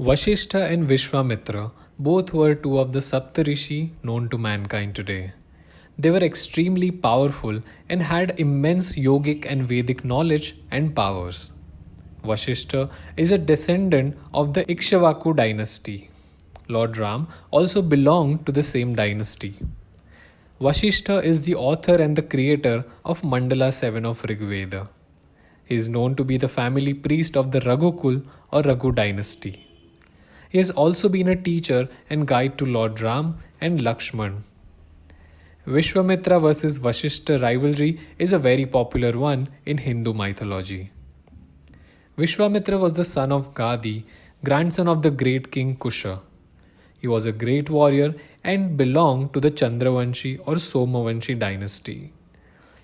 Vashishta and Vishwamitra both were two of the Saptarishi known to mankind today. They were extremely powerful and had immense yogic and Vedic knowledge and powers. Vashishta is a descendant of the Ikshvaku dynasty. Lord Ram also belonged to the same dynasty. Vashishta is the author and the creator of Mandala 7 of Rigveda. He is known to be the family priest of the Raghukul or Raghu dynasty. He has also been a teacher and guide to Lord Ram and Lakshman. Vishwamitra versus Vashishta rivalry is a very popular one in Hindu mythology. Vishwamitra was the son of Gadi, grandson of the great king Kusha. He was a great warrior and belonged to the Chandravanshi or Somavanshi dynasty.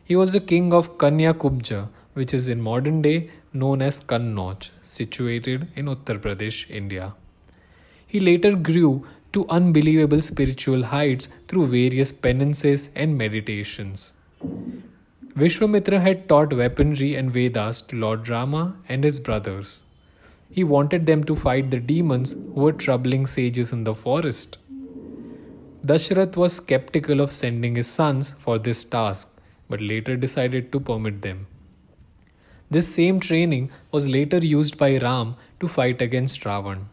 He was the king of Kanya Kubja, which is in modern day known as Kannauj, situated in Uttar Pradesh, India. He later grew to unbelievable spiritual heights through various penances and meditations. Vishwamitra had taught weaponry and Vedas to Lord Rama and his brothers. He wanted them to fight the demons who were troubling sages in the forest. Dasharath was skeptical of sending his sons for this task, but later decided to permit them. This same training was later used by Ram to fight against Ravan.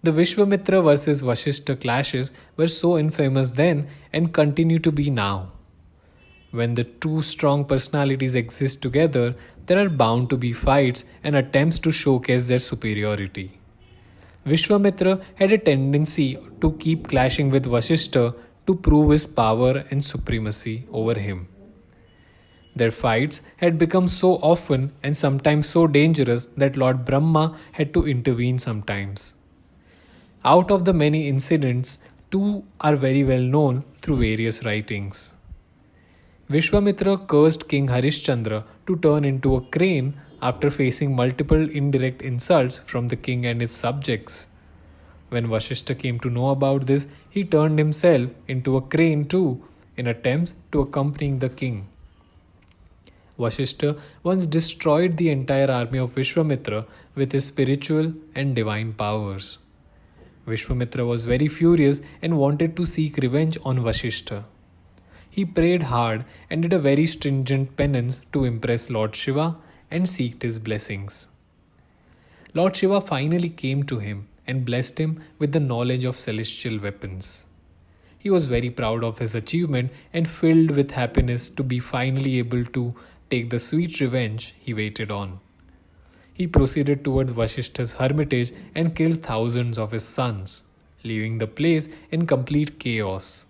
The Vishwamitra versus Vashishta clashes were so infamous then and continue to be now. When the two strong personalities exist together, there are bound to be fights and attempts to showcase their superiority. Vishwamitra had a tendency to keep clashing with Vashishta to prove his power and supremacy over him. Their fights had become so often and sometimes so dangerous that Lord Brahma had to intervene sometimes. Out of the many incidents, two are very well known through various writings. Vishwamitra cursed King Harishchandra to turn into a crane after facing multiple indirect insults from the king and his subjects. When Vashishta came to know about this, he turned himself into a crane too in attempts to accompany the king. Vashishta once destroyed the entire army of Vishwamitra with his spiritual and divine powers. Vishwamitra was very furious and wanted to seek revenge on Vashishta. He prayed hard and did a very stringent penance to impress Lord Shiva and seeked his blessings. Lord Shiva finally came to him and blessed him with the knowledge of celestial weapons. He was very proud of his achievement and filled with happiness to be finally able to take the sweet revenge he waited on. He proceeded towards Vashishta's hermitage and killed thousands of his sons, leaving the place in complete chaos.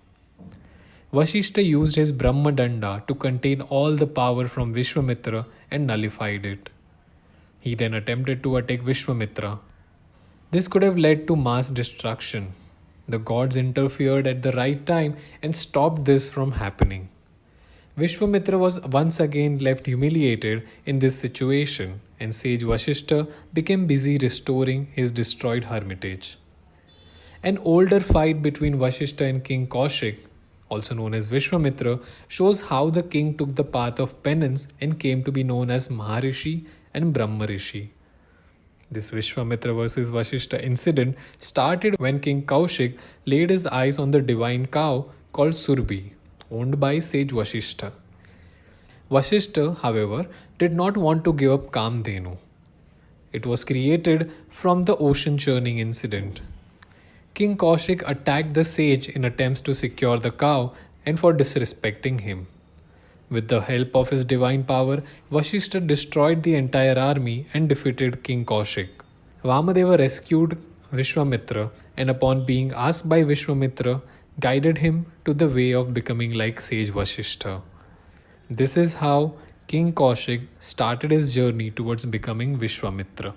Vashishta used his Brahma Danda to contain all the power from Vishwamitra and nullified it. He then attempted to attack Vishwamitra. This could have led to mass destruction. The gods interfered at the right time and stopped this from happening. Vishwamitra was once again left humiliated in this situation, and sage Vashishta became busy restoring his destroyed hermitage. An older fight between Vashishta and King Kaushik, also known as Vishwamitra, shows how the king took the path of penance and came to be known as Maharishi and Brahmarishi. This Vishwamitra versus Vashishta incident started when King Kaushik laid his eyes on the divine cow called Surbhi, owned by sage Vashishta. Vashishta, however, did not want to give up Kamdhenu. It was created from the ocean churning incident. King Kaushik attacked the sage in attempts to secure the cow and for disrespecting him. With the help of his divine power, Vashishta destroyed the entire army and defeated King Kaushik. Vamadeva rescued Vishwamitra and upon being asked by Vishwamitra, guided him to the way of becoming like sage Vashishta. This is how King Kaushik started his journey towards becoming Vishwamitra.